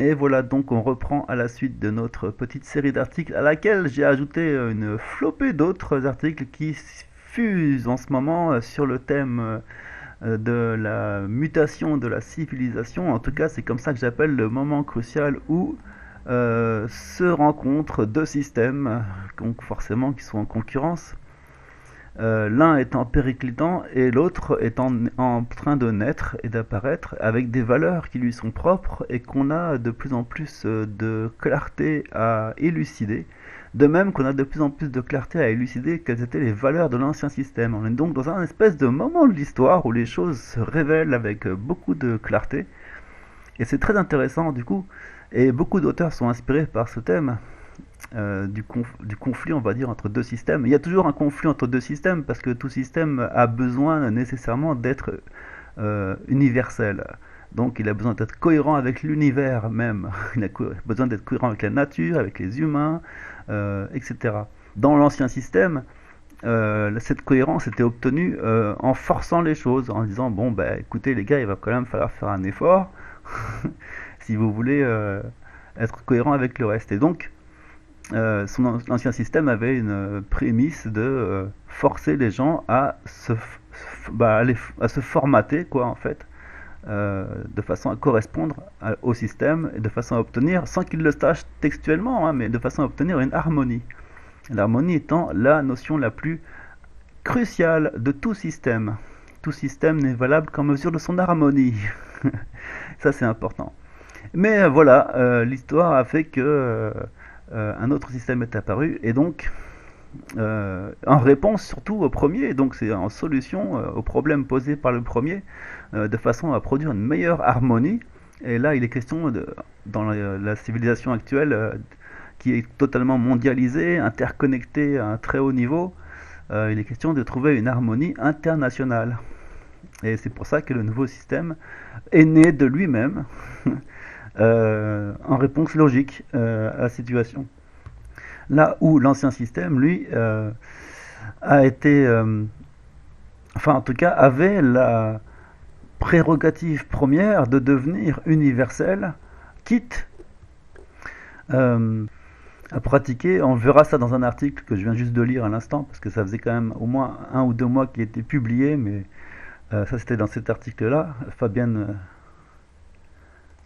Et voilà, donc on reprend à la suite de notre petite série d'articles à laquelle j'ai ajouté une flopée d'autres articles qui fusent en ce moment sur le thème de la mutation de la civilisation. En tout cas, c'est comme ça que j'appelle le moment crucial où se rencontrent deux systèmes, donc forcément qui sont en concurrence. L'un étant périclitant et l'autre étant en train de naître et d'apparaître avec des valeurs qui lui sont propres et qu'on a de plus en plus de clarté à élucider. De même qu'on a de plus en plus de clarté à élucider quelles étaient les valeurs de l'ancien système. On est donc dans un espèce de moment de l'histoire où les choses se révèlent avec beaucoup de clarté. Et c'est très intéressant du coup. Et beaucoup d'auteurs sont inspirés par ce thème du conflit, on va dire, entre deux systèmes. Il y a toujours un conflit entre deux systèmes parce que tout système a besoin nécessairement d'être universel. Donc il a besoin d'être cohérent avec l'univers même. Il a besoin d'être cohérent avec la nature, avec les humains, etc. Dans l'ancien système, cette cohérence était obtenue en forçant les choses, en disant bon bah écoutez les gars, il va quand même falloir faire un effort si vous voulez être cohérent avec le reste. Et donc l'ancien système avait une prémisse de forcer les gens à à se formater, quoi, en fait, de façon à correspondre au système et de façon à obtenir, sans qu'ils le sachent textuellement, hein, mais de façon à obtenir une harmonie. L'harmonie étant la notion la plus cruciale de tout système. Tout système n'est valable qu'en mesure de son harmonie. Ça, c'est important. Mais voilà, l'histoire a fait que un autre système est apparu et donc en réponse surtout au premier, donc c'est en solution aux problèmes posés par le premier, de façon à produire une meilleure harmonie. Et là, il est question dans la civilisation actuelle qui est totalement mondialisée, interconnectée à un très haut niveau, il est question de trouver une harmonie internationale. Et c'est pour ça que le nouveau système est né de lui-même en réponse logique à la situation. Là où l'ancien système, lui, a été, enfin en tout cas, avait la prérogative première de devenir universel, quitte à pratiquer. On verra ça dans un article que je viens juste de lire à l'instant, parce que ça faisait quand même au moins 1 ou 2 mois qu'il était publié, mais ça c'était dans cet article-là, Fabienne,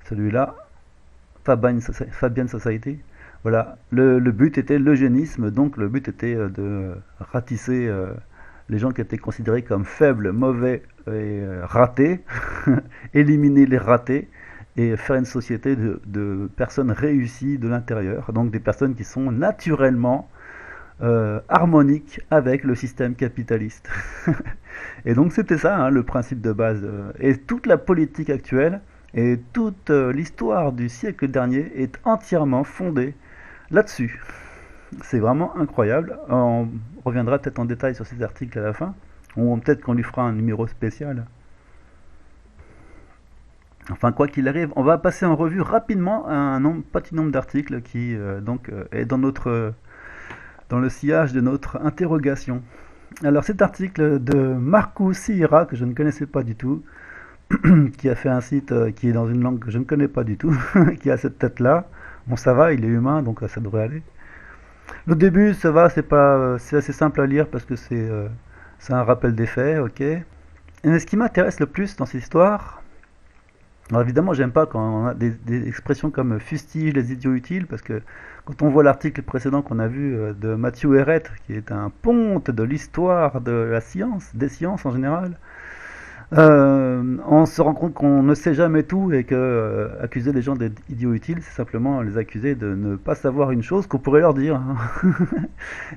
celui-là, Fabian Society. Voilà, le but était l'eugénisme, donc le but était de ratisser les gens qui étaient considérés comme faibles, mauvais et ratés, éliminer les ratés et faire une société de personnes réussies de l'intérieur, donc des personnes qui sont naturellement harmoniques avec le système capitaliste. Et donc c'était ça hein, le principe de base. Et toute la politique actuelle et toute l'histoire du siècle dernier est entièrement fondée là-dessus. C'est vraiment incroyable. On reviendra peut-être en détail sur ces articles à la fin, ou peut-être qu'on lui fera un numéro spécial. Enfin, quoi qu'il arrive, on va passer en revue rapidement petit nombre d'articles qui est dans le sillage de notre interrogation. Alors cet article de Marcus Sihira, que je ne connaissais pas du tout, qui a fait un site qui est dans une langue que je ne connais pas du tout, qui a cette tête-là. Bon, ça va, il est humain, donc ça devrait aller. Le début, ça va, c'est assez simple à lire parce que c'est un rappel des faits, ok. Mais ce qui m'intéresse le plus dans cette histoire, alors évidemment, j'aime pas quand on a des expressions comme fustige les idiots utiles, parce que quand on voit l'article précédent qu'on a vu de Matthew Herret, qui est un ponte de l'histoire de la science, des sciences en général, on se rend compte qu'on ne sait jamais tout et que accuser les gens d'être idiots utiles, c'est simplement les accuser de ne pas savoir une chose qu'on pourrait leur dire. Hein.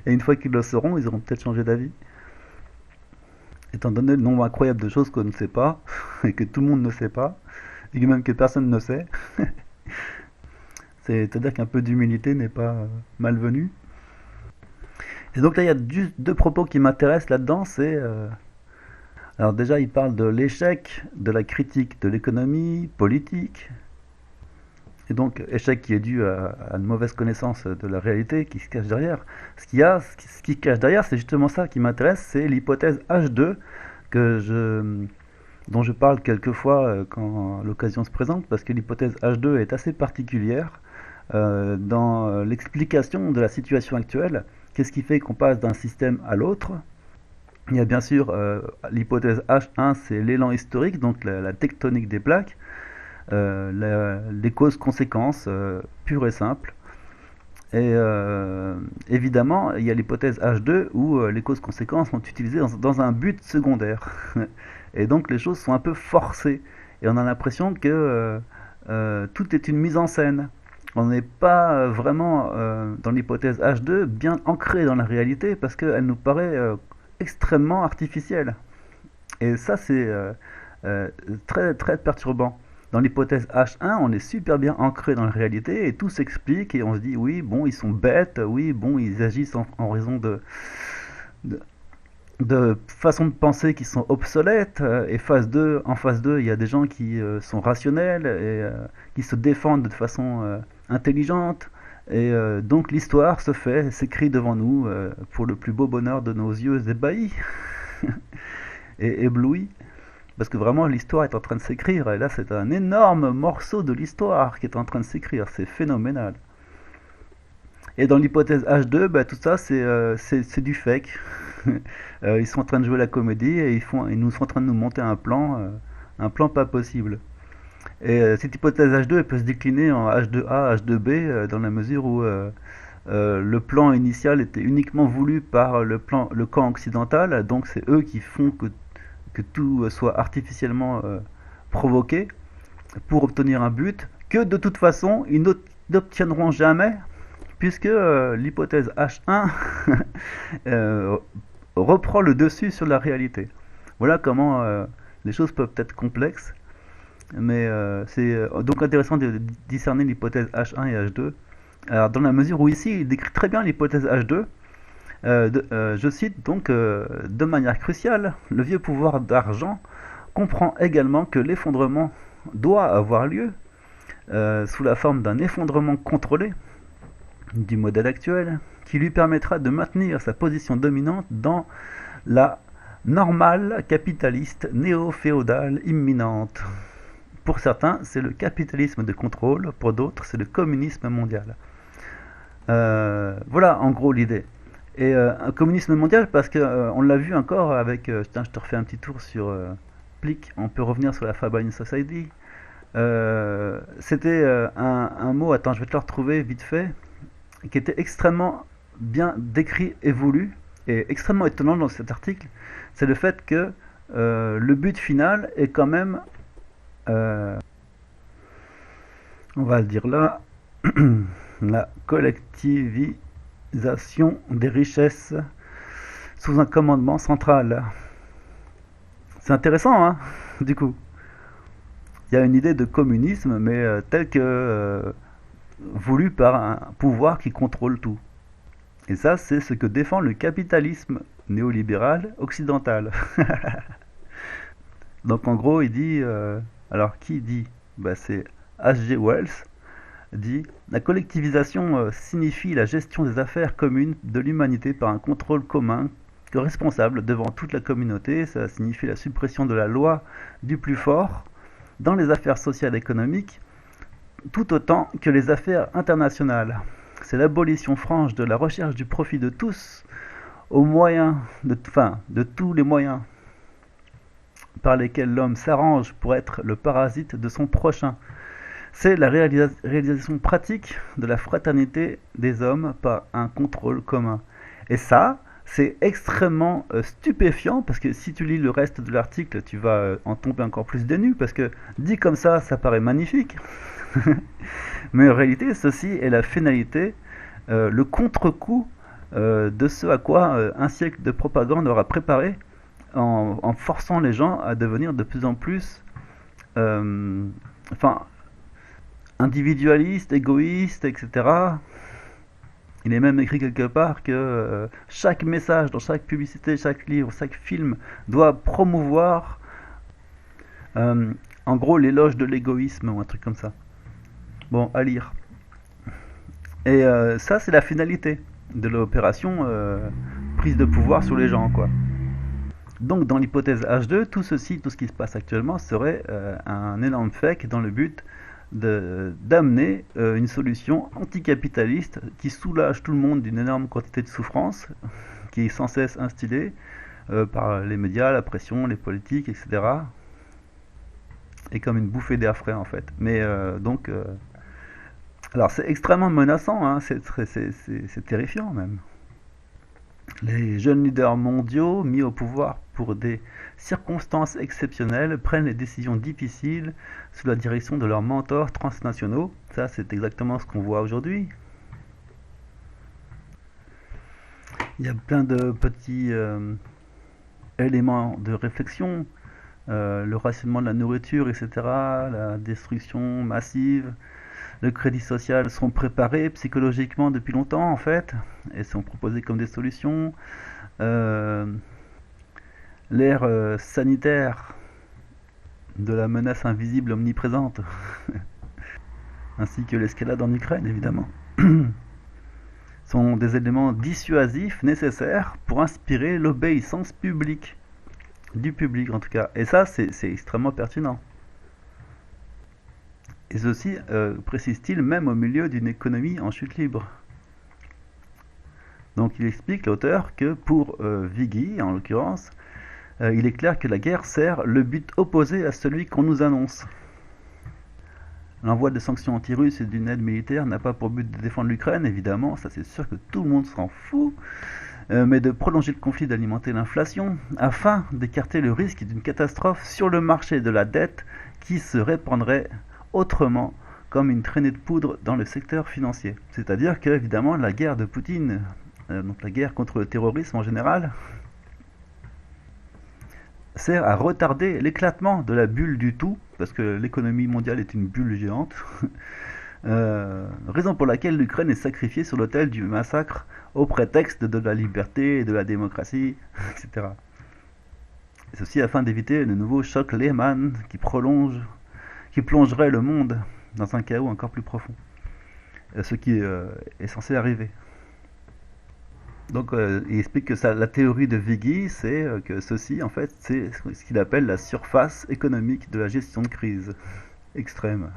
Et une fois qu'ils le sauront, ils auront peut-être changé d'avis. Étant donné le nombre incroyable de choses qu'on ne sait pas, et que tout le monde ne sait pas, et que même que personne ne sait, c'est-à-dire qu'un peu d'humilité n'est pas malvenu. Et donc là, il y a juste 2 propos qui m'intéressent là-dedans, c'est... alors déjà, il parle de l'échec de la critique de l'économie politique, et donc échec qui est dû à une mauvaise connaissance de la réalité qui se cache derrière. Ce qui cache derrière, c'est justement ça qui m'intéresse, c'est l'hypothèse H2 que dont je parle quelquefois quand l'occasion se présente, parce que l'hypothèse H2 est assez particulière dans l'explication de la situation actuelle. Qu'est-ce qui fait qu'on passe d'un système à l'autre? Il y a bien sûr l'hypothèse H1, c'est l'élan historique, donc la tectonique des plaques, les causes-conséquences pures et simples. Et évidemment, il y a l'hypothèse H2 où les causes-conséquences sont utilisées dans un but secondaire. Et donc les choses sont un peu forcées. Et on a l'impression que tout est une mise en scène. On n'est pas vraiment dans l'hypothèse H2 bien ancré dans la réalité parce qu'elle nous paraît extrêmement artificielle. Et ça, c'est très, très perturbant. Dans l'hypothèse H1, on est super bien ancré dans la réalité et tout s'explique et on se dit oui, bon, ils sont bêtes, oui, bon, ils agissent en raison de, de façons de penser qui sont obsolètes. Et en phase 2, il y a des gens qui sont rationnels et qui se défendent de façon intelligente. Et donc l'histoire se fait, s'écrit devant nous pour le plus beau bonheur de nos yeux ébahis et éblouis. Parce que vraiment l'histoire est en train de s'écrire. Et là c'est un énorme morceau de l'histoire qui est en train de s'écrire. C'est phénoménal. Et dans l'hypothèse H2, bah, tout ça c'est du fake. Ils sont en train de jouer la comédie et ils nous sont en train de nous monter un plan pas possible. Et cette hypothèse H2 elle peut se décliner en H2A, H2B dans la mesure où le plan initial était uniquement voulu par le camp occidental, donc c'est eux qui font que tout soit artificiellement provoqué pour obtenir un but que de toute façon ils n'obtiendront jamais puisque l'hypothèse H1 euh, reprend le dessus sur la réalité. Voilà comment les choses peuvent être complexes, mais c'est donc intéressant de discerner l'hypothèse H1 et H2. Alors dans la mesure où ici il décrit très bien l'hypothèse H2, je cite donc de manière cruciale, le vieux pouvoir d'argent comprend également que l'effondrement doit avoir lieu sous la forme d'un effondrement contrôlé du modèle actuel qui lui permettra de maintenir sa position dominante dans la normale capitaliste néo-féodale imminente. Pour certains, c'est le capitalisme de contrôle, pour d'autres, c'est le communisme mondial. Voilà en gros l'idée. Et un communisme mondial parce que on l'a vu encore avec tiens, je te refais un petit tour sur Plick, on peut revenir sur la Fabine Society. C'était un mot, attends, je vais te le retrouver vite fait, qui était extrêmement bien décrit et voulu et extrêmement étonnant dans cet article, c'est le fait que le but final est quand même on va le dire là la collectivisation des richesses sous un commandement central. C'est intéressant, hein, du coup. Il y a une idée de communisme, mais telle que voulue par un pouvoir qui contrôle tout. Et ça, c'est ce que défend le capitalisme néolibéral occidental. Donc en gros, il dit... alors qui dit? Bah, c'est H.G. Wells dit la collectivisation signifie la gestion des affaires communes de l'humanité par un contrôle commun responsable devant toute la communauté. Ça signifie la suppression de la loi du plus fort dans les affaires sociales et économiques tout autant que les affaires internationales. C'est l'abolition franche de la recherche du profit de tous au moyen de tous les moyens par lesquels l'homme s'arrange pour être le parasite de son prochain. C'est la réalisation pratique de la fraternité des hommes par un contrôle commun. Et ça, c'est extrêmement stupéfiant parce que si tu lis le reste de l'article, tu vas en tomber encore plus des nues parce que dit comme ça paraît magnifique. Mais en réalité, ceci est la finalité, le contre-coup de ce à quoi un siècle de propagande aura préparé en forçant les gens à devenir de plus en plus individualistes, égoïstes, etc. Il est même écrit quelque part que chaque message dans chaque publicité, chaque livre, chaque film doit promouvoir en gros l'éloge de l'égoïsme ou un truc comme ça. Bon, à lire. Et ça, c'est la finalité de l'opération prise de pouvoir sur les gens, quoi. Donc dans l'hypothèse H2, tout ceci, tout ce qui se passe actuellement serait un énorme fake dans le but d'amener une solution anticapitaliste qui soulage tout le monde d'une énorme quantité de souffrance qui est sans cesse instillée par les médias, la pression, les politiques, etc. Et comme une bouffée d'air frais en fait. Mais alors c'est extrêmement menaçant, hein, c'est terrifiant même. Les jeunes leaders mondiaux mis au pouvoir pour des circonstances exceptionnelles prennent les décisions difficiles sous la direction de leurs mentors transnationaux. Ça, c'est exactement ce qu'on voit aujourd'hui. Il y a plein de petits éléments de réflexion. Le rationnement de la nourriture, etc., la destruction massive, le crédit social sont préparés psychologiquement depuis longtemps en fait et sont proposés comme des solutions. Euh, L'ère sanitaire de la menace invisible omniprésente, ainsi que l'escalade en Ukraine évidemment, sont des éléments dissuasifs nécessaires pour inspirer l'obéissance publique, du public en tout cas. Et ça, c'est extrêmement pertinent. Et ceci, précise-t-il, même au milieu d'une économie en chute libre. Donc il explique, l'auteur, que pour Vigui, en l'occurrence, il est clair que la guerre sert le but opposé à celui qu'on nous annonce. L'envoi de sanctions anti-russes et d'une aide militaire n'a pas pour but de défendre l'Ukraine, évidemment, ça c'est sûr que tout le monde s'en fout, mais de prolonger le conflit, d'alimenter l'inflation, afin d'écarter le risque d'une catastrophe sur le marché de la dette qui se répandrait autrement comme une traînée de poudre dans le secteur financier. C'est-à-dire que, évidemment, la guerre de Poutine, donc la guerre contre le terrorisme en général, sert à retarder l'éclatement de la bulle du tout, parce que l'économie mondiale est une bulle géante, raison pour laquelle l'Ukraine est sacrifiée sur l'autel du massacre au prétexte de la liberté et de la démocratie, etc. Et ceci afin d'éviter le nouveau choc Lehman qui plongerait le monde dans un chaos encore plus profond. Ce qui est censé arriver. Donc il explique que la théorie de Vigui, c'est que ceci, en fait, c'est ce qu'il appelle la surface économique de la gestion de crise extrême.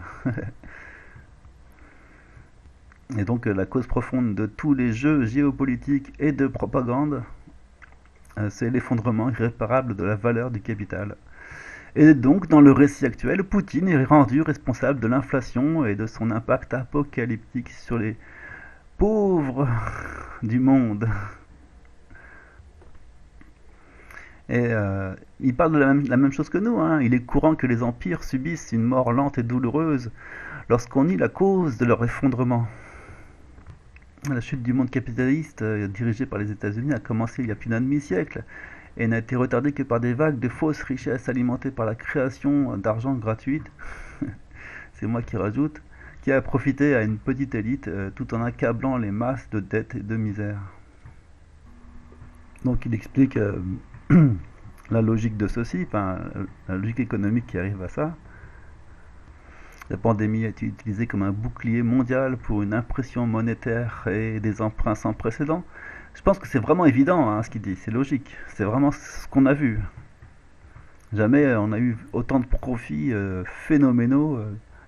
Et donc la cause profonde de tous les jeux géopolitiques et de propagande, c'est l'effondrement irréparable de la valeur du capital. Et donc, dans le récit actuel, Poutine est rendu responsable de l'inflation et de son impact apocalyptique sur les pauvres du monde. Et il parle de la même chose que nous, hein. Il est courant que les empires subissent une mort lente et douloureuse lorsqu'on nie la cause de leur effondrement. La chute du monde capitaliste, dirigée par les États-Unis, a commencé il y a plus d'un demi-siècle et n'a été retardée que par des vagues de fausses richesses alimentées par la création d'argent gratuite, c'est moi qui rajoute, qui a profité à une petite élite tout en accablant les masses de dettes et de misère. Donc il explique la logique de ceci, enfin la logique économique qui arrive à ça. La pandémie a été utilisée comme un bouclier mondial pour une impression monétaire et des emprunts sans précédent. Je pense que c'est vraiment évident hein, ce qu'il dit, c'est logique, c'est vraiment ce qu'on a vu. Jamais on a eu autant de profits phénoménaux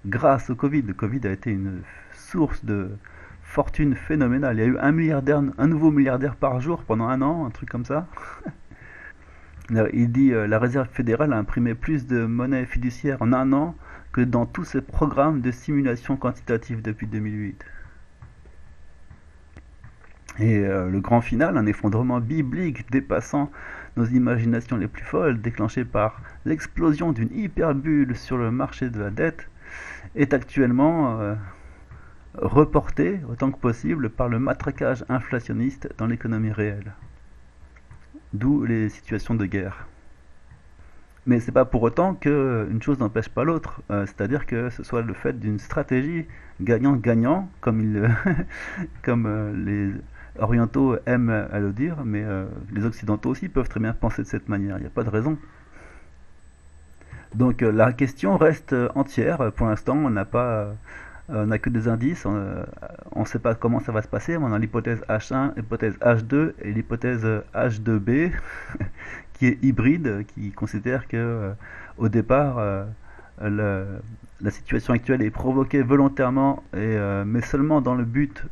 grâce au Covid. Le Covid a été une source de fortune phénoménale. Il y a eu un nouveau milliardaire par jour pendant un an, un truc comme ça. Il dit la Réserve fédérale a imprimé plus de monnaie fiduciaire en un an que dans tous ses programmes de simulation quantitative depuis 2008. Et le grand final, un effondrement biblique dépassant nos imaginations les plus folles, déclenché par l'explosion d'une hyperbulle sur le marché de la dette, est actuellement reporté autant que possible par le matraquage inflationniste dans l'économie réelle. D'où les situations de guerre. Mais c'est pas pour autant qu'une chose n'empêche pas l'autre, c'est-à-dire que ce soit le fait d'une stratégie gagnant-gagnant, comme, comme les orientaux aiment à le dire, mais les occidentaux aussi peuvent très bien penser de cette manière, il n'y a pas de raison. Donc la question reste entière, pour l'instant on n'a pas On n'a que des indices, on ne sait pas comment ça va se passer, mais on a l'hypothèse H1, l'hypothèse H2 et l'hypothèse H2B qui est hybride, qui considère que au départ le- la situation actuelle est provoquée volontairement, mais seulement dans le but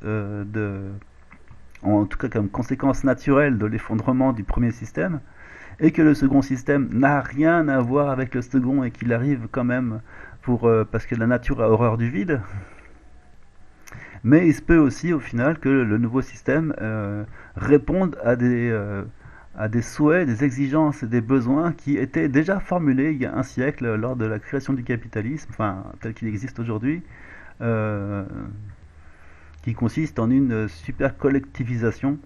en tout cas comme conséquence naturelle de l'effondrement du premier système, et que le second système n'a rien à voir avec le second et qu'il arrive quand même parce que la nature a horreur du vide. Mais il se peut aussi au final que le nouveau système réponde à des souhaits, des exigences et des besoins qui étaient déjà formulés il y a un siècle lors de la création du capitalisme, enfin tel qu'il existe aujourd'hui, euh, qui consiste en une super collectivisation.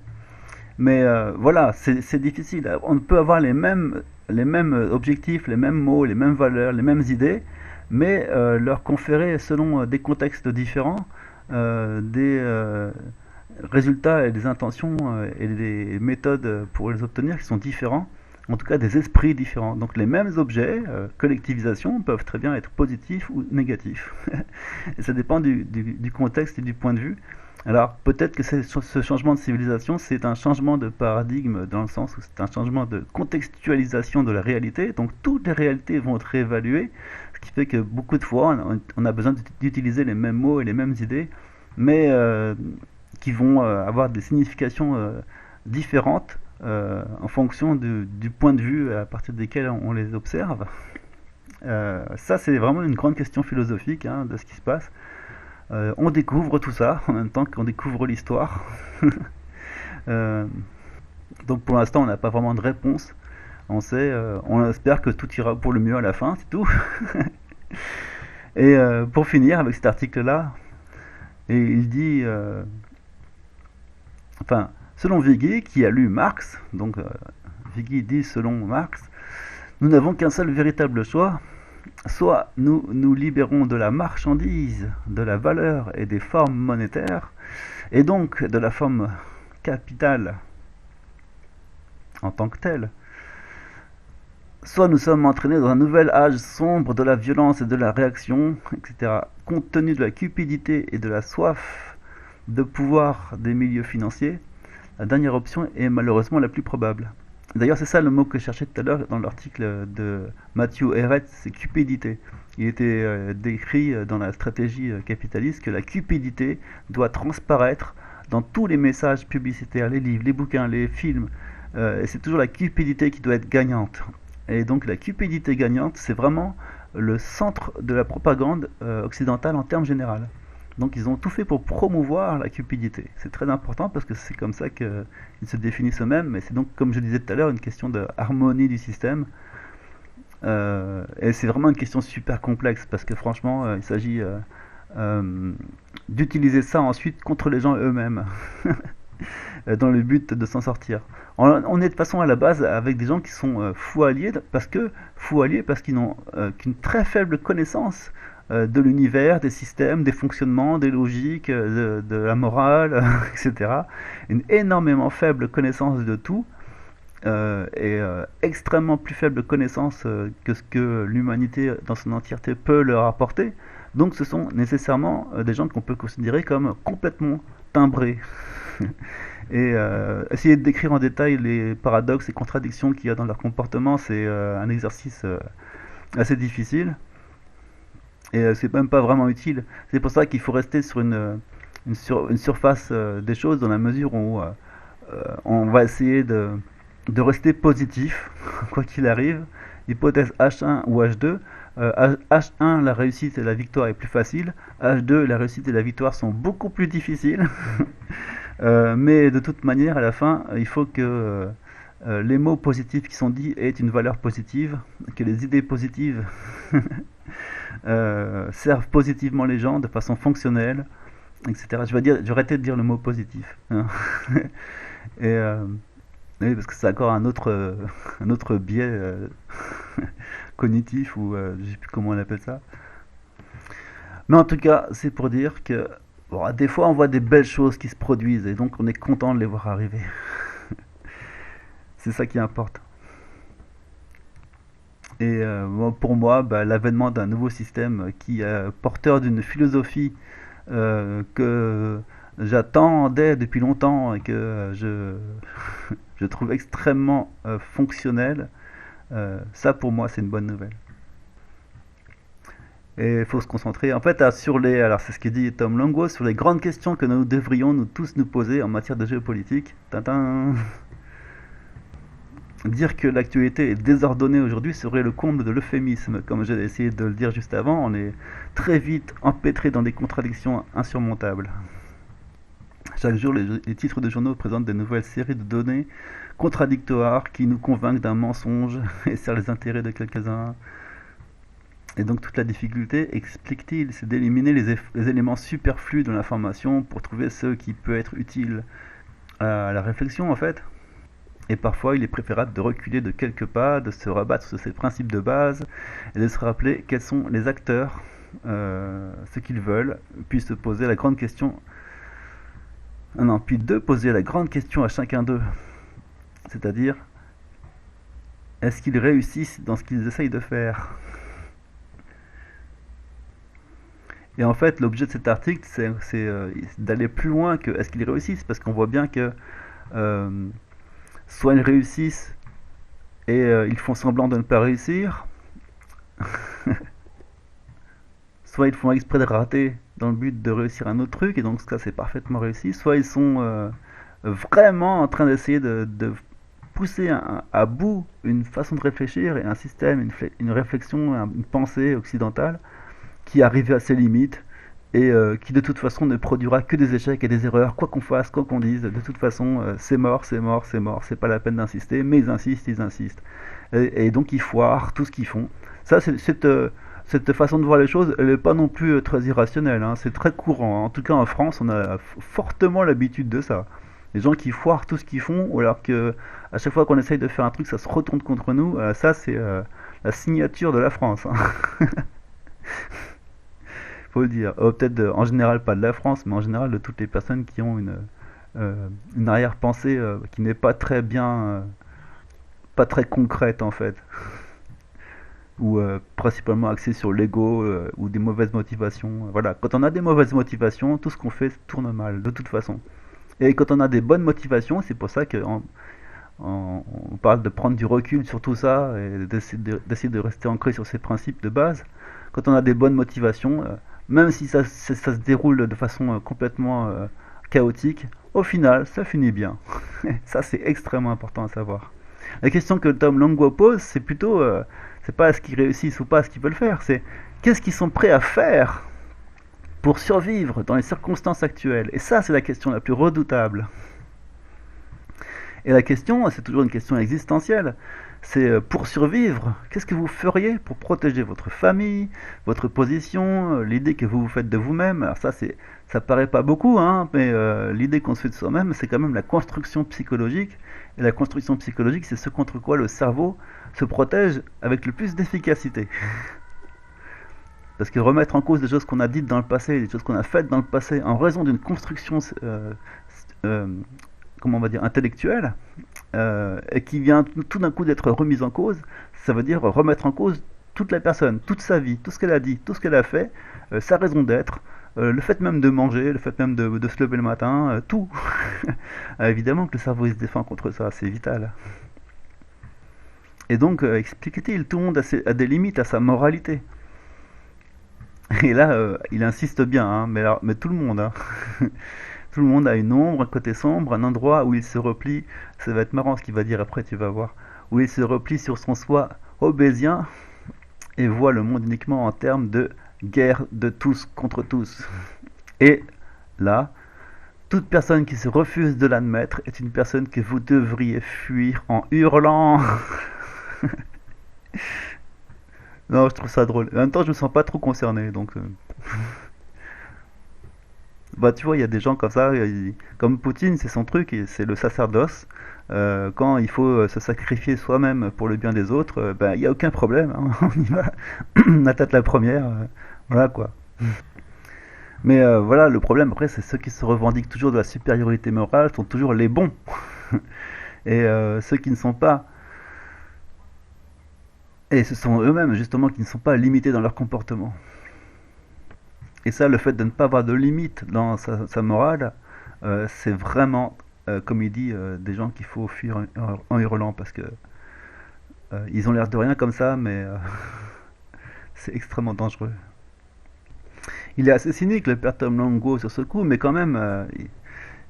Mais voilà, c'est difficile. On peut avoir les mêmes objectifs, les mêmes mots, les mêmes valeurs, les mêmes idées, mais leur conférer selon des contextes différents, des résultats et des intentions et des méthodes pour les obtenir qui sont différents, en tout cas des esprits différents. Donc les mêmes objets, collectivisation, peuvent très bien être positifs ou négatifs. Et ça dépend du contexte et du point de vue. Alors peut-être que ce changement de civilisation, c'est un changement de paradigme dans le sens où c'est un changement de contextualisation de la réalité. Donc toutes les réalités vont être réévaluées, ce qui fait que beaucoup de fois, on a besoin d'utiliser les mêmes mots et les mêmes idées, mais qui vont avoir des significations différentes en fonction du point de vue à partir desquels on les observe. Ça, c'est vraiment une grande question philosophique hein, de ce qui se passe. On découvre tout ça en même temps qu'on découvre l'histoire. Euh, donc pour l'instant, on n'a pas vraiment de réponse. On espère que tout ira pour le mieux à la fin, c'est tout. Et pour finir avec cet article-là, et il dit, enfin, selon Vigée, qui a lu Marx, donc Vigée dit selon Marx, nous n'avons qu'un seul véritable choix. Soit nous nous libérons de la marchandise, de la valeur et des formes monétaires, et donc de la forme capitale en tant que telle. Soit nous sommes entraînés dans un nouvel âge sombre de la violence et de la réaction, etc. Compte tenu de la cupidité et de la soif de pouvoir des milieux financiers, la dernière option est malheureusement la plus probable. D'ailleurs, c'est ça le mot que je cherchais tout à l'heure dans l'article de Matthew Ehret, c'est cupidité. Il était décrit dans la stratégie capitaliste que la cupidité doit transparaître dans tous les messages publicitaires, les livres, les bouquins, les films. Et c'est toujours la cupidité qui doit être gagnante. Et donc la cupidité gagnante, c'est vraiment le centre de la propagande occidentale en termes généraux. Donc ils ont tout fait pour promouvoir la cupidité. C'est très important parce que c'est comme ça qu'ils se définissent eux-mêmes. Mais c'est donc, comme je disais tout à l'heure, une question de harmonie du système. Et c'est vraiment une question super complexe parce que franchement, il s'agit d'utiliser ça ensuite contre les gens eux-mêmes. Dans le but de s'en sortir. On est de toute façon à la base avec des gens qui sont fous alliés parce qu'ils n'ont qu'une très faible connaissance de l'univers, des systèmes, des fonctionnements, des logiques, de la morale, etc. Une énormément faible connaissance de tout et extrêmement plus faible connaissance que ce que l'humanité dans son entièreté peut leur apporter. Donc ce sont nécessairement des gens qu'on peut considérer comme complètement timbrés. Et essayer de décrire en détail les paradoxes et contradictions qu'il y a dans leur comportement, c'est un exercice assez difficile. Et c'est même pas vraiment utile. C'est pour ça qu'il faut rester sur une surface des choses dans la mesure où on va essayer de rester positif, quoi qu'il arrive. Hypothèse H1 ou H2. H1, la réussite et la victoire est plus facile. H2, la réussite et la victoire sont beaucoup plus difficiles. Mais de toute manière, à la fin, il faut que les mots positifs qui sont dits aient une valeur positive, que les idées positives servent positivement les gens de façon fonctionnelle, etc. Je vais arrêter de dire le mot positif. Hein. Et oui, parce que c'est encore un autre biais cognitif ou je ne sais plus comment on appelle ça. Mais en tout cas, c'est pour dire que bon, des fois on voit des belles choses qui se produisent et donc on est content de les voir arriver. C'est ça qui importe. Et pour moi, bah, l'avènement d'un nouveau système qui est porteur d'une philosophie que j'attendais depuis longtemps et que je trouve extrêmement fonctionnelle, ça pour moi c'est une bonne nouvelle. Et il faut se concentrer en fait sur les, alors c'est ce que dit Tom Longo, sur les grandes questions que nous devrions nous tous nous poser en matière de géopolitique. Tintin. Dire que l'actualité est désordonnée aujourd'hui serait le comble de l'euphémisme. Comme j'ai essayé de le dire juste avant, on est très vite empêtré dans des contradictions insurmontables. Chaque jour, les titres de journaux présentent des nouvelles séries de données contradictoires qui nous convainquent d'un mensonge et servent les intérêts de quelques-uns. Et donc toute la difficulté, explique-t-il, c'est d'éliminer les éléments superflus de l'information pour trouver ce qui peut être utile à la réflexion en fait. Et parfois, il est préférable de reculer de quelques pas, de se rabattre sur ses principes de base et de se rappeler quels sont les acteurs, ce qu'ils veulent, puis se poser la grande question. Non, puis de poser la grande question à chacun d'eux, c'est-à-dire est-ce qu'ils réussissent dans ce qu'ils essayent de faire. Et en fait, l'objet de cet article, c'est d'aller plus loin que est-ce qu'ils réussissent, parce qu'on voit bien que euh, soit ils réussissent et ils font semblant de ne pas réussir, soit ils font exprès de rater dans le but de réussir un autre truc, et donc ce cas c'est parfaitement réussi, soit ils sont vraiment en train d'essayer de pousser à bout une façon de réfléchir et un système, une réflexion, une pensée occidentale qui arrive à ses limites et qui de toute façon ne produira que des échecs et des erreurs, quoi qu'on fasse, quoi qu'on dise, de toute façon c'est mort, c'est mort, c'est mort, c'est pas la peine d'insister, mais ils insistent, ils insistent. Et donc ils foirent tout ce qu'ils font. Ça, cette façon de voir les choses, elle n'est pas non plus très irrationnelle, hein. C'est très courant, hein. En tout cas en France, on a fortement l'habitude de ça. Les gens qui foirent tout ce qu'ils font, alors que à chaque fois qu'on essaye de faire un truc, ça se retourne contre nous. Ça, c'est la signature de la France, hein. Faut le dire. Peut-être en général pas de la France, mais en général de toutes les personnes qui ont une arrière-pensée qui n'est pas très bien, pas très concrète en fait, ou principalement axée sur l'ego ou des mauvaises motivations. Voilà, quand on a des mauvaises motivations, tout ce qu'on fait tourne mal de toute façon. Et quand on a des bonnes motivations, c'est pour ça qu'on parle de prendre du recul sur tout ça et d'essayer de rester ancré sur ses principes de base. Quand on a des bonnes motivations, même si ça se déroule de façon complètement chaotique, au final, ça finit bien. Ça, c'est extrêmement important à savoir. La question que Tom Longo pose, c'est plutôt, c'est pas est-ce qu'ils réussissent ou pas ce qu'ils veulent faire, c'est qu'est-ce qu'ils sont prêts à faire pour survivre dans les circonstances actuelles. Et ça, c'est la question la plus redoutable. Et la question, c'est toujours une question existentielle. C'est pour survivre, qu'est-ce que vous feriez pour protéger votre famille, votre position, l'idée que vous vous faites de vous-même. Alors ça paraît pas beaucoup, hein, mais l'idée qu'on se fait de soi-même, c'est quand même la construction psychologique. Et la construction psychologique, c'est ce contre quoi le cerveau se protège avec le plus d'efficacité. Parce que remettre en cause des choses qu'on a dites dans le passé, des choses qu'on a faites dans le passé, en raison d'une construction, euh, comment on va dire, intellectuelle, et qui vient tout d'un coup d'être remise en cause, ça veut dire remettre en cause toute la personne, toute sa vie, tout ce qu'elle a dit, tout ce qu'elle a fait, sa raison d'être, le fait même de manger, le fait même de se lever le matin, tout. Évidemment que le cerveau il se défend contre ça, c'est vital. Et donc, expliquait-il, tout le monde a des limites à sa moralité. Et là, il insiste bien, hein, mais tout le monde, hein. Tout le monde a une ombre, un côté sombre, un endroit où il se replie. Ça va être marrant ce qu'il va dire après, tu vas voir. Où il se replie sur son soi obésien et voit le monde uniquement en termes de guerre de tous contre tous. Et là, toute personne qui se refuse de l'admettre est une personne que vous devriez fuir en hurlant. Non, je trouve ça drôle. En même temps, je me sens pas trop concerné, donc. Bah, tu vois, il y a des gens comme ça, comme Poutine, c'est son truc, et c'est le sacerdoce. Quand il faut se sacrifier soi-même pour le bien des autres, ben, il n'y a aucun problème, hein, on y va, la tête la première, voilà quoi. Mais voilà, le problème après, c'est ceux qui se revendiquent toujours de la supériorité morale sont toujours les bons. Et ceux qui ne sont pas Et ce sont eux-mêmes justement qui ne sont pas limités dans leur comportement. Et ça, le fait de ne pas avoir de limite dans sa morale, c'est vraiment, comme il dit, des gens qu'il faut fuir en hurlant parce que ils ont l'air de rien comme ça, mais c'est extrêmement dangereux. Il est assez cynique, le père Tom Longo, sur ce coup, mais quand même,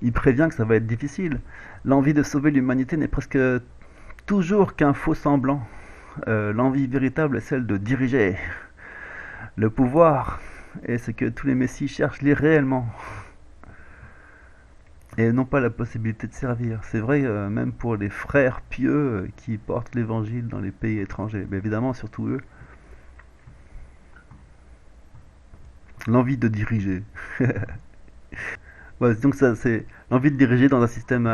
il prévient que ça va être difficile. L'envie de sauver l'humanité n'est presque toujours qu'un faux semblant. L'envie véritable est celle de diriger le pouvoir, et ce que tous les messies cherchent réellement, et non pas la possibilité de servir. C'est vrai même pour les frères pieux qui portent l'évangile dans les pays étrangers, mais évidemment surtout eux. L'envie de diriger. Ouais, donc ça, c'est l'envie de diriger dans un système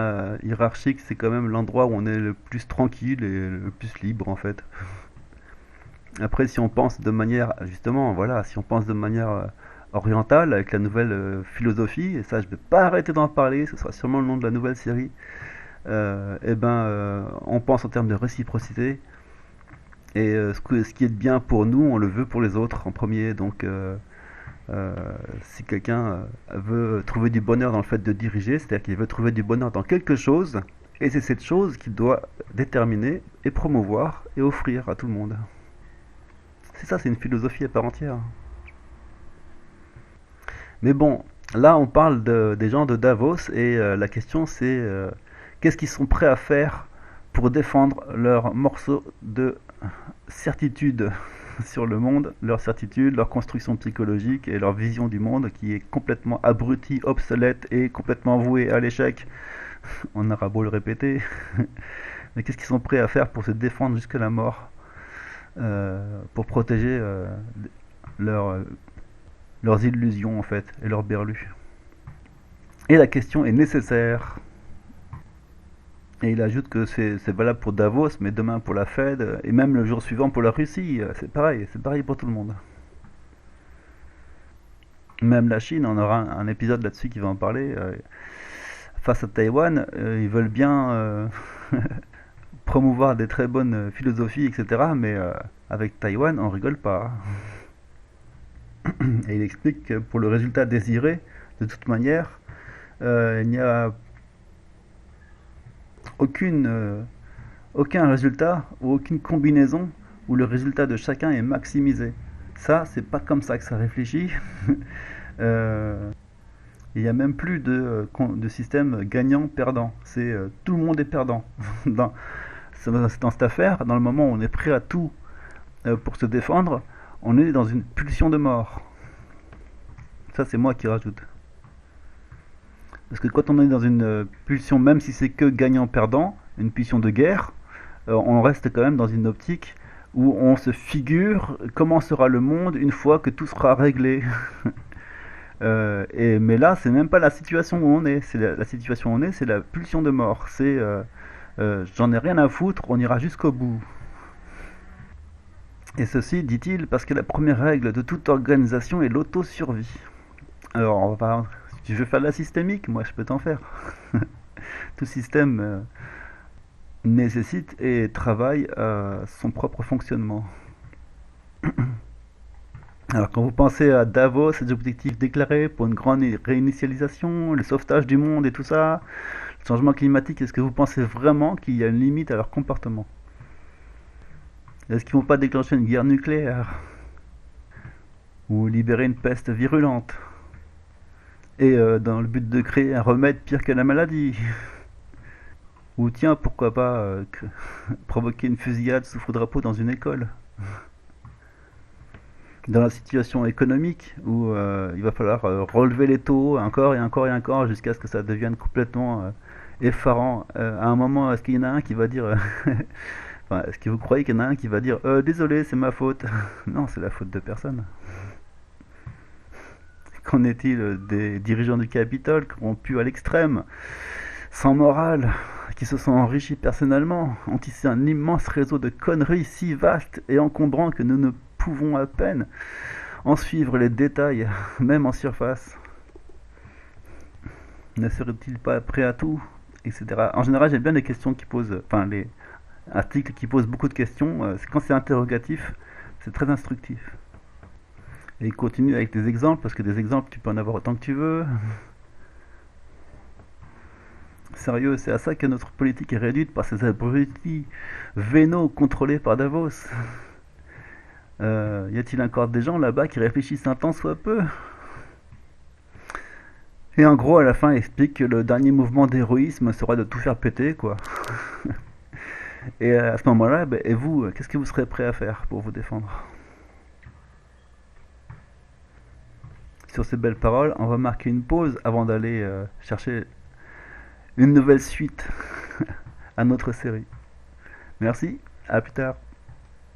hiérarchique, c'est quand même l'endroit où on est le plus tranquille et le plus libre en fait. Après, si on pense de manière, justement, voilà, si on pense de manière orientale avec la nouvelle philosophie, et ça, je vais pas arrêter d'en parler, ce sera sûrement le nom de la nouvelle série. On pense en termes de réciprocité, et ce qui est bien pour nous, on le veut pour les autres en premier. Donc, euh, si quelqu'un veut trouver du bonheur dans le fait de diriger, c'est-à-dire qu'il veut trouver du bonheur dans quelque chose, et c'est cette chose qu'il doit déterminer et promouvoir et offrir à tout le monde. C'est ça, c'est une philosophie à part entière. Mais bon, là on parle des gens de Davos et la question c'est qu'est-ce qu'ils sont prêts à faire pour défendre leur morceau de certitude sur le monde, leur certitude, leur construction psychologique et leur vision du monde qui est complètement abrutie, obsolète et complètement vouée à l'échec. On aura beau le répéter. Mais qu'est-ce qu'ils sont prêts à faire pour se défendre jusqu'à la mort, pour protéger leur, leurs illusions en fait et leurs berlus. Et la question est nécessaire. Et il ajoute que c'est valable pour Davos, mais demain pour la Fed, et même le jour suivant pour la Russie. C'est pareil pour tout le monde. Même la Chine, on aura un épisode là-dessus qui va en parler. Face à Taïwan, ils veulent bien promouvoir des très bonnes philosophies, etc. Mais avec Taïwan, on rigole pas. Et il explique que pour le résultat désiré, de toute manière, il n'y a aucune, aucun résultat ou aucune combinaison où le résultat de chacun est maximisé. Ça, c'est pas comme ça que ça réfléchit. Euh, il n'y a même plus de système gagnant-perdant. C'est tout le monde est perdant. dans, dans cette affaire, dans le moment où on est prêt à tout pour se défendre, on est dans une pulsion de mort. Ça, c'est moi qui rajoute. Parce que quand on est dans une pulsion, même si c'est que gagnant-perdant, une pulsion de guerre, on reste quand même dans une optique où on se figure comment sera le monde une fois que tout sera réglé. Mais là, c'est même pas la situation où on est. C'est la situation où on est, c'est la pulsion de mort. C'est j'en ai rien à foutre, on ira jusqu'au bout. Et ceci, dit-il, parce que la première règle de toute organisation est l'auto-survie. Alors, si tu veux faire de la systémique, moi je peux t'en faire. Tout système nécessite et travaille à son propre fonctionnement. Alors, quand vous pensez à Davos, ses objectifs déclarés pour une grande réinitialisation, le sauvetage du monde et tout ça, le changement climatique, est-ce que vous pensez vraiment qu'il y a une limite à leur comportement? Est-ce qu'ils vont pas déclencher une guerre nucléaire? Ou libérer une peste virulente? Et dans le but de créer un remède pire que la maladie? Ou tiens, pourquoi pas provoquer une fusillade sous faux drapeau dans une école? Dans la situation économique où il va falloir relever les taux encore et encore et encore jusqu'à ce que ça devienne complètement effarant. À un moment, est-ce qu'il y en a un qui va dire enfin, est-ce que vous croyez qu'il y en a un qui va dire désolé, c'est ma faute? Non, c'est la faute de personne. Qu'en est-il des dirigeants du Capitole corrompus à l'extrême, sans morale, qui se sont enrichis personnellement, ont tissé un immense réseau de conneries si vaste et encombrant que nous ne pouvons à peine en suivre les détails, même en surface? Ne serait-il pas prêt à tout, etc. En général, j'aime bien les questions qui posent, enfin Article qui pose beaucoup de questions. Quand c'est interrogatif, c'est très instructif. Et il continue avec des exemples, parce que des exemples, tu peux en avoir autant que tu veux. Sérieux, c'est à ça que notre politique est réduite par ces abrutis vénaux contrôlés par Davos. Y a-t-il encore des gens là-bas qui réfléchissent un temps soit peu? Et en gros, à la fin, il explique que le dernier mouvement d'héroïsme sera de tout faire péter, quoi. Et à ce moment-là, ben, et vous, qu'est-ce que vous serez prêt à faire pour vous défendre? Sur ces belles paroles, on va marquer une pause avant d'aller chercher une nouvelle suite à notre série. Merci, à plus tard.